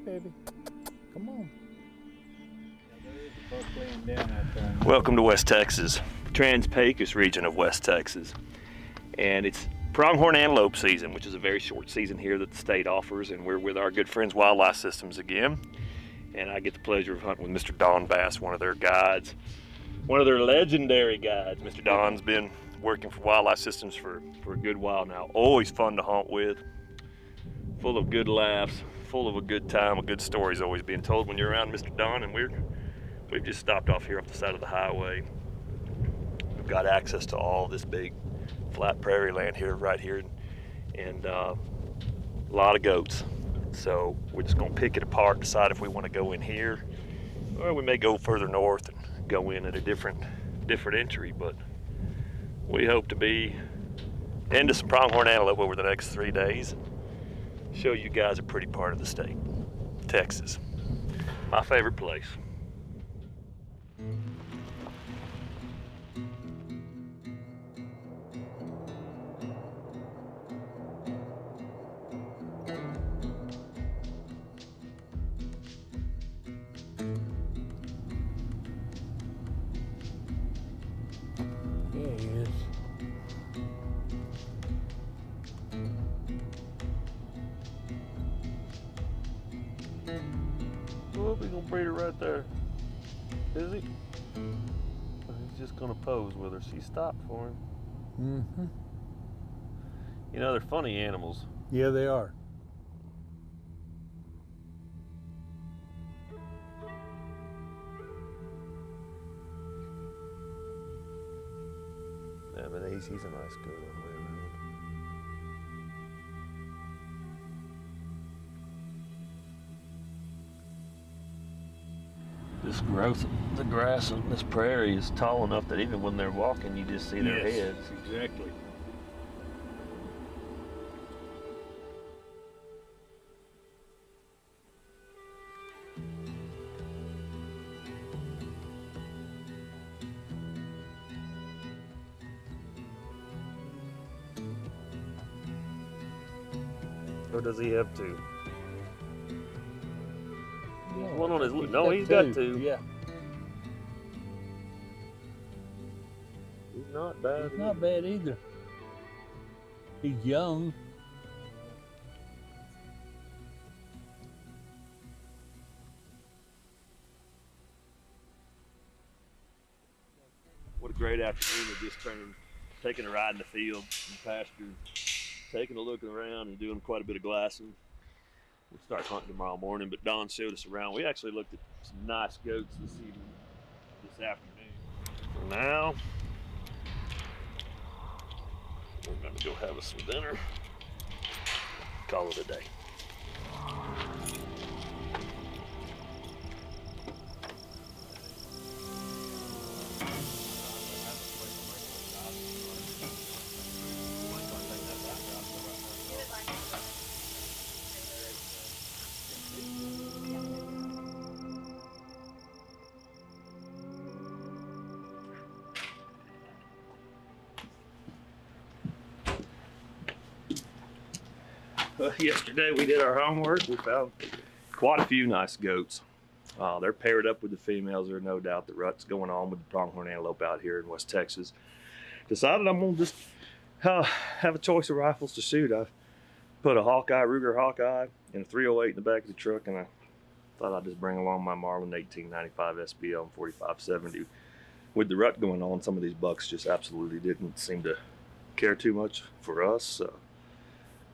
baby. Come on. Welcome to West Texas, Trans-Pecos region of West Texas. And it's pronghorn antelope season, which is a very short season here that the state offers, and we're with our good friends Wildlife Systems again. And I get the pleasure of hunting with Mr. Don Bass, one of their guides, one of their legendary guides. Mr. Don's been working for Wildlife Systems for a good while now. Always fun to hunt with, full of good laughs, full of a good time, a good stories always being told when you're around Mr. Don. And we've just stopped off here off the side of the highway. We've got access to all this big flat prairie land here, right here, and a lot of goats. So we're just gonna pick it apart, decide if we want to go in here, or we may go further north and go in at a different entry. But we hope to be into some pronghorn antelope over the next 3 days and show you guys a pretty part of the state, Texas, my favorite place. There he is. Oh, he's gonna breed her right there. Is he? Or he's just gonna pose with her. She stopped for him. Mm-hmm. You know, they're funny animals. Yeah, they are. Yeah, but he's a nice goat all the way around. This growth, the grass on this prairie is tall enough that even when they're walking, you just see their heads. Exactly. Or does he have two? Yeah, One on his he's no, he's got two. Yeah. He's not bad. He's not bad either. He's young. What a great afternoon of just taking a ride in the field, in the pasture, taking a look around and doing quite a bit of glassing. We'll start hunting tomorrow morning, but Don showed us around. We actually looked at some nice goats this afternoon. For now, we're gonna go have us some dinner, call it a day. Yesterday we did our homework. We found quite a few nice goats. They're paired up with the females. There's no doubt the rut's going on with the pronghorn antelope out here in West Texas. Decided I'm gonna just have a choice of rifles to shoot. I put a Ruger Hawkeye and a 308 in the back of the truck, and I thought I'd just bring along my Marlin 1895 SBL and 4570. With the rut going on, some of these bucks just absolutely didn't seem to care too much for us. So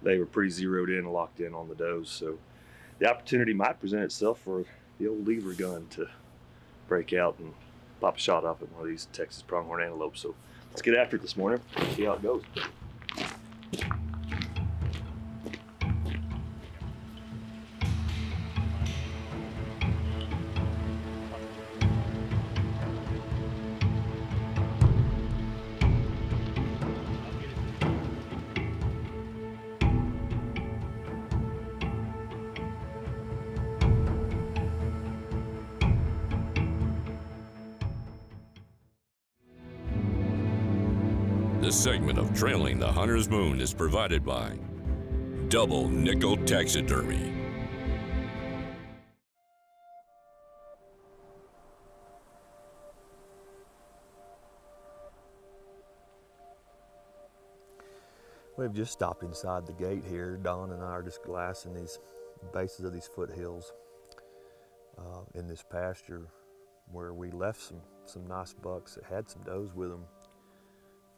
they were pretty zeroed in and locked in on the does. So the opportunity might present itself for the old lever gun to break out and pop a shot off at one of these Texas pronghorn antelopes. So let's get after it this morning, see how it goes. This segment of Trailing the Hunter's Moon is provided by Double Nickel Taxidermy. We've just stopped inside the gate here. Don and I are just glassing these bases of these foothills in this pasture where we left some nice bucks that had some does with them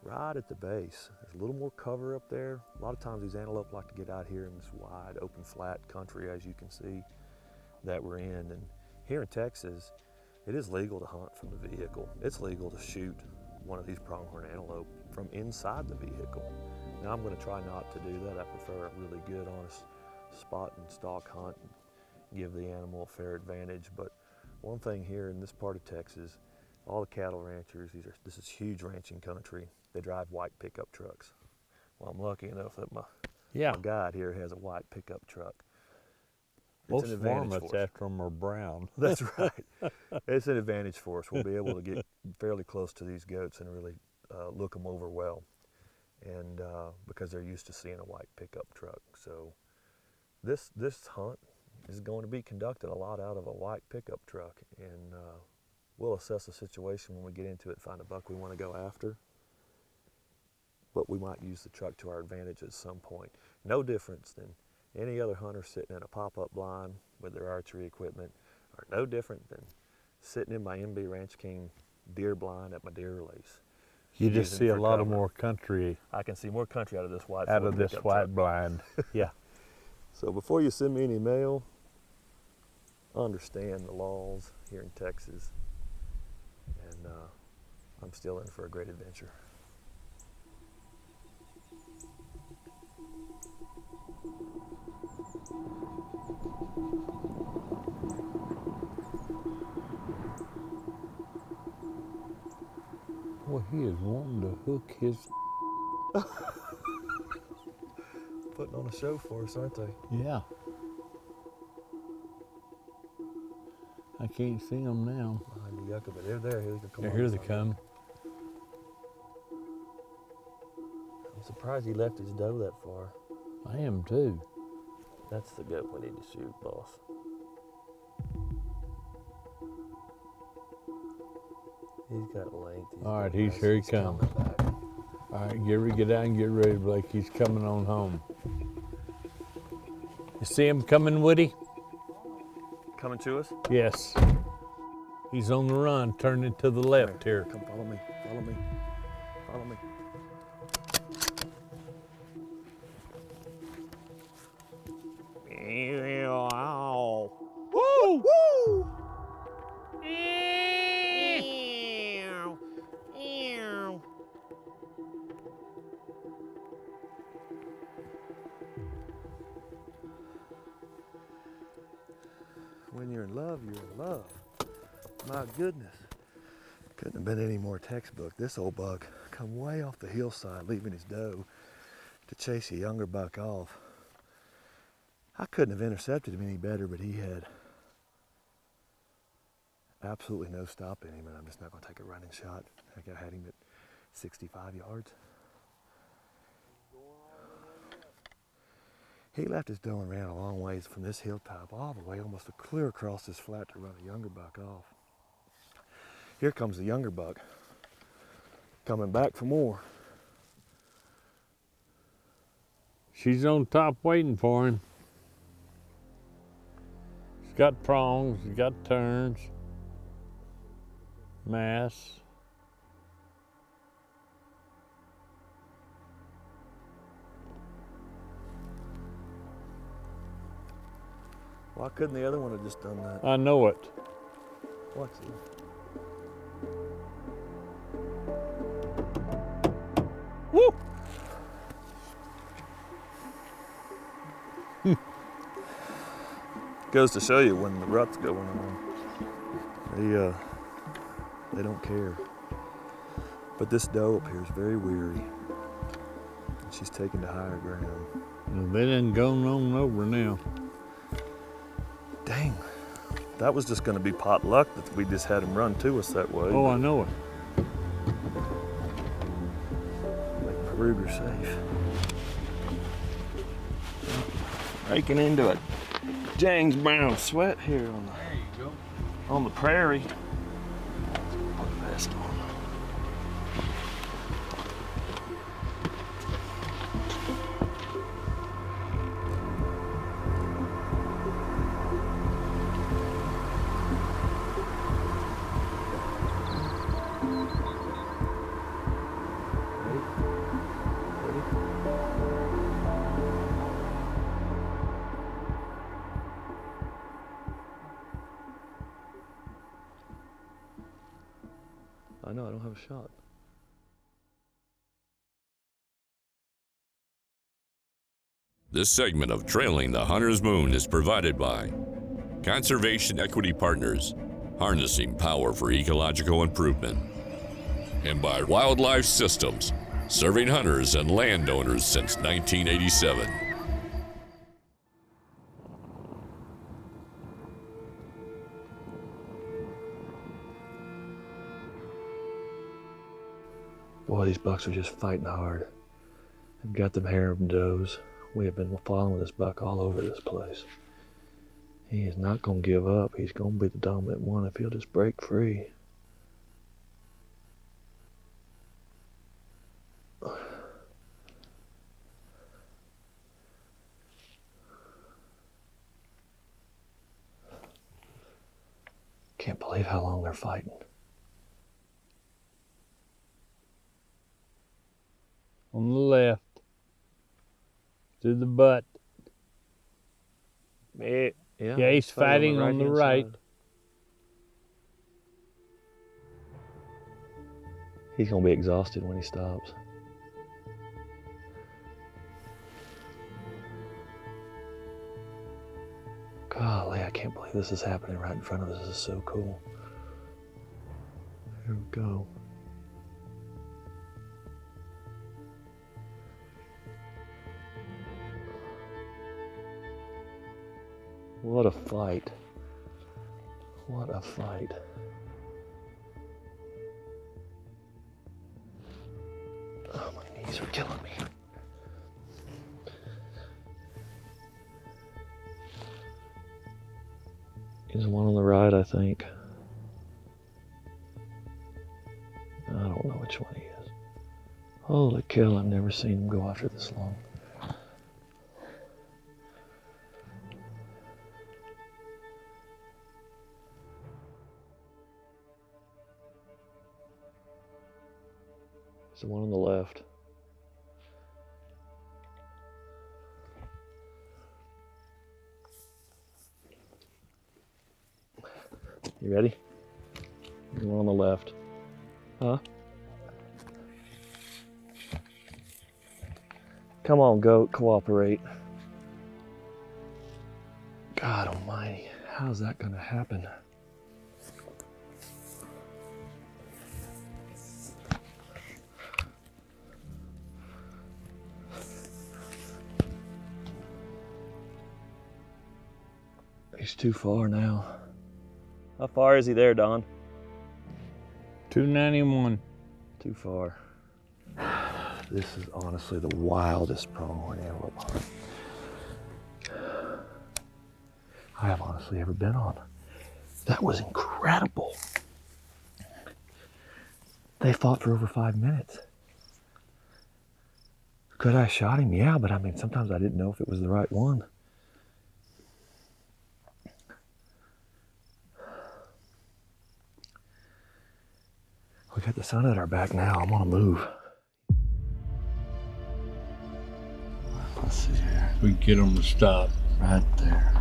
right at the base. There's a little more cover up there. A lot of times these antelope like to get out here in this wide, open, flat country, as you can see, that we're in. And here in Texas, it is legal to hunt from the vehicle. It's legal to shoot one of these pronghorn antelope from inside the vehicle. Now I'm going to try not to do that. I prefer a really good, honest spot and stalk hunt and give the animal a fair advantage. But one thing here in this part of Texas, all the cattle ranchers, this is huge ranching country. They drive white pickup trucks. Well, I'm lucky enough that my guide here has a white pickup truck. Most varmints after them are brown. That's right. It's an advantage for us. We'll be able to get fairly close to these goats and really look them over well. And because they're used to seeing a white pickup truck. So this hunt is going to be conducted a lot out of a white pickup truck, and we'll assess the situation when we get into it, find a buck we want to go after. But we might use the truck to our advantage at some point. No difference than any other hunter sitting in a pop-up blind with their archery equipment, or no different than sitting in my MB Ranch King deer blind at my deer release. You just see a lot of more country. I can see more country out of this white. Out of this white blind, yeah. So before you send me any mail, understand the laws here in Texas, and I'm still in for a great adventure. Well, he is wanting to hook his... Putting on a show for us, aren't they? Yeah. I can't see them now. Behind the yucca, but they're there. Here they come. Here they come. I'm surprised he left his doe that far. I am too. That's the goat we need to shoot, boss. He's got length. All right, here he comes. All right, get out and get ready, Blake. He's coming on home. You see him coming, Woody? Coming to us? Yes. He's on the run, turning to the left here. Come follow me, follow me, follow me. Woo! Woo! When you're in love, you're in love. My goodness. Couldn't have been any more textbook. This old buck come way off the hillside, leaving his doe to chase a younger buck off. I couldn't have intercepted him any better, but he had absolutely no stop in him, and I'm just not going to take a running shot. I think I had him at 65 yards. He left his doe and ran a long ways from this hilltop all the way almost clear across this flat to run a younger buck off. Here comes the younger buck, coming back for more. She's on top waiting for him. She's got prongs, she's got turns, mass. Why couldn't the other one have just done that? I know it. What's it? Woo! Goes to show you when the rut's going on. They don't care. But this doe up here is very weary. She's taken to higher ground. They done gone on over now. Dang, that was just going to be pot luck that we just had him run to us that way. Oh, I know it. Make Ruger safe. Breaking into it. James Brown sweat here on the prairie. Put a vest on. I know, I don't have a shot. This segment of Trailing the Hunter's Moon is provided by Conservation Equity Partners, harnessing power for ecological improvement, and by Wildlife Systems, serving hunters and landowners since 1987. Boy, these bucks are just fighting hard. They've got them harem does. We have been following this buck all over this place. He is not going to give up. He's going to be the dominant one if he'll just break free. Can't believe how long they're fighting. On the left. To the butt. Yeah, he's fighting on the right. Side. He's going to be exhausted when he stops. Golly, I can't believe this is happening right in front of us. This is so cool. Here we go. What a fight. What a fight. Oh, my knees are killing me. There's one on the right, I think. I don't know which one he is. Holy cow, I've never seen him go after this long. It's the one on the left. You ready? The one on the left. Huh? Come on, goat, cooperate. God almighty, how's that gonna happen? He's too far now. How far is he there, Don? 291. Too far. This is honestly the wildest pronghorn antelope hunt I have honestly ever been on. That was incredible. They fought for over 5 minutes. Could I have shot him? Yeah, but I mean, sometimes I didn't know if it was the right one. We got the sun at our back now. I'm on a move. Let's see here. We can get him to stop. Right there.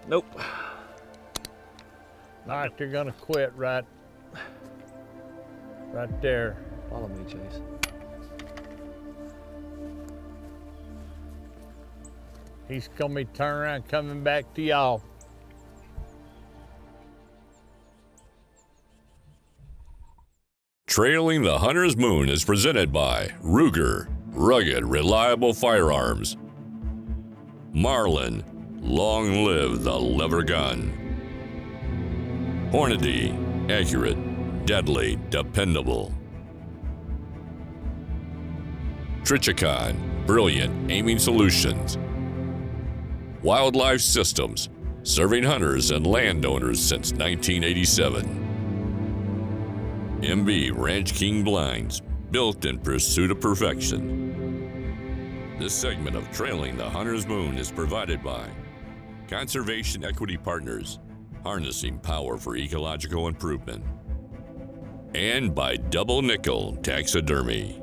Nope. Like they're gonna quit right there. Follow me, Chase. He's gonna be turning around coming back to y'all. Trailing the Hunter's Moon is presented by Ruger, rugged, reliable firearms. Marlin, long live the lever gun. Hornady, accurate, deadly, dependable. Trichicon, brilliant aiming solutions. Wildlife Systems, serving hunters and landowners since 1987. MB Ranch King Blinds, built in pursuit of perfection. This segment of Trailing the Hunter's Moon is provided by Conservation Equity Partners, harnessing power for ecological improvement, and by Double Nickel Taxidermy.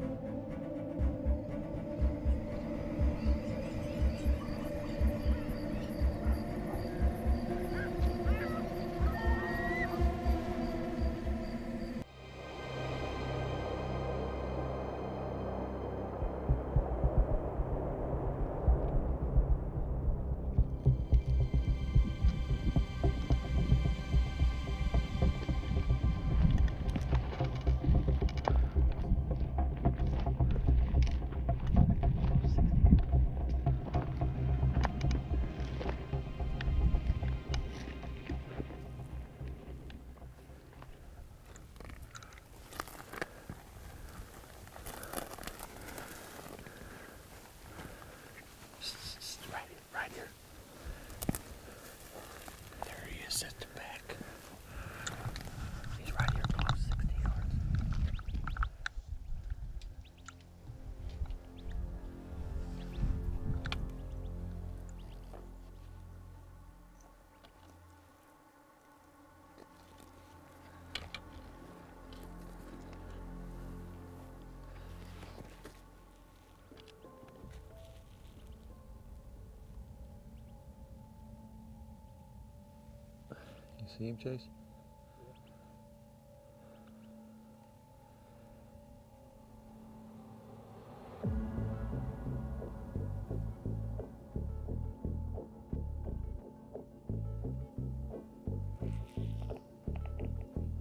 See him, Chase?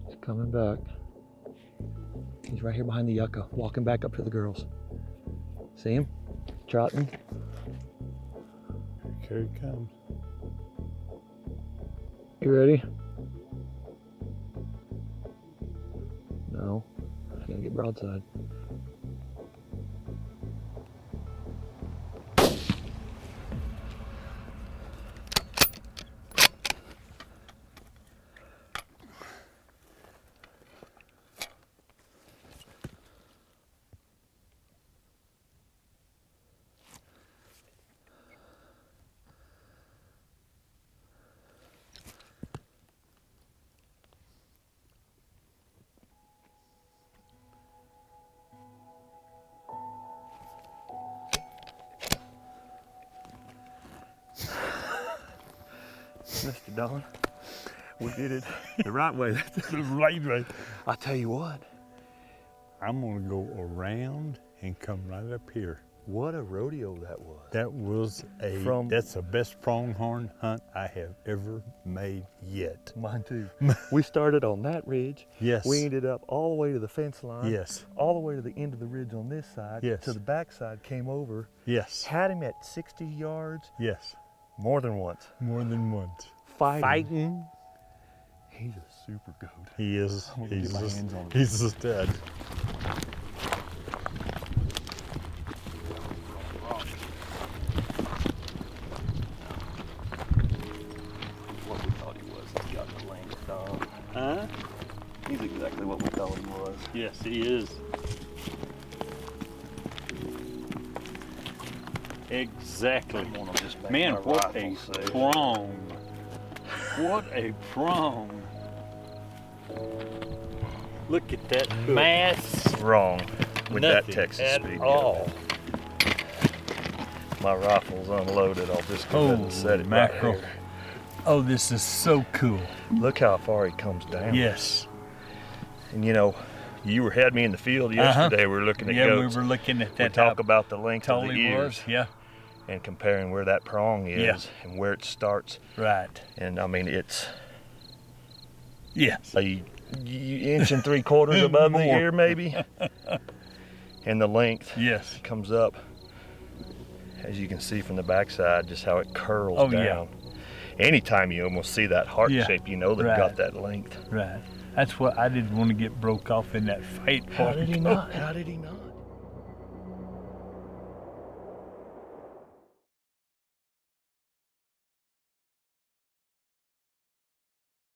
He's coming back. He's right here behind the yucca, walking back up to the girls. See him? Trotting. Here he comes. You ready? No. I gotta get broadside. Mr. Don, we did it the right way. The right way. I tell you what, I'm gonna go around and come right up here. what a rodeo that was. That was that's the best pronghorn hunt I have ever made yet. Mine too. We started on that ridge. Yes. We ended up all the way to the fence line. Yes. All the way to the end of the ridge on this side. Yes. To the back side, came over. Yes. Had him at 60 yards Yes. more than once. More than once. Fighting. He's a super goat. He is. I'm gonna get my hands on him. He's a stud. What we thought he was. He's got the length, Don. Huh? He's exactly what we thought he was. Yes, he is. Exactly. I'm gonna just make Man, my what rifle a safe. prong. What a prong. Look at that mass. Wrong with that Nothing Texas at speed. all. My rifle's unloaded. I'll just go ahead and set it mackerel. right here. Oh, this is so cool. Look how far he comes down. Yes. And you know, you had me in the field yesterday. We were looking at Yeah, goats. we were looking at We that. talk about the length of the totally ears was. Yeah. and comparing where that prong is Yeah. and where it starts. Right. And I mean, it's Yes. a inch and 3/4 above the More. ear, maybe. And the length Yes. comes up, as you can see from the backside, just how it curls Oh, yeah. down. Anytime you almost see that heart Yeah. shape, you know they've Right. got that length. Right. That's what I didn't want to get broke off in that fight. How did he not? How did he not?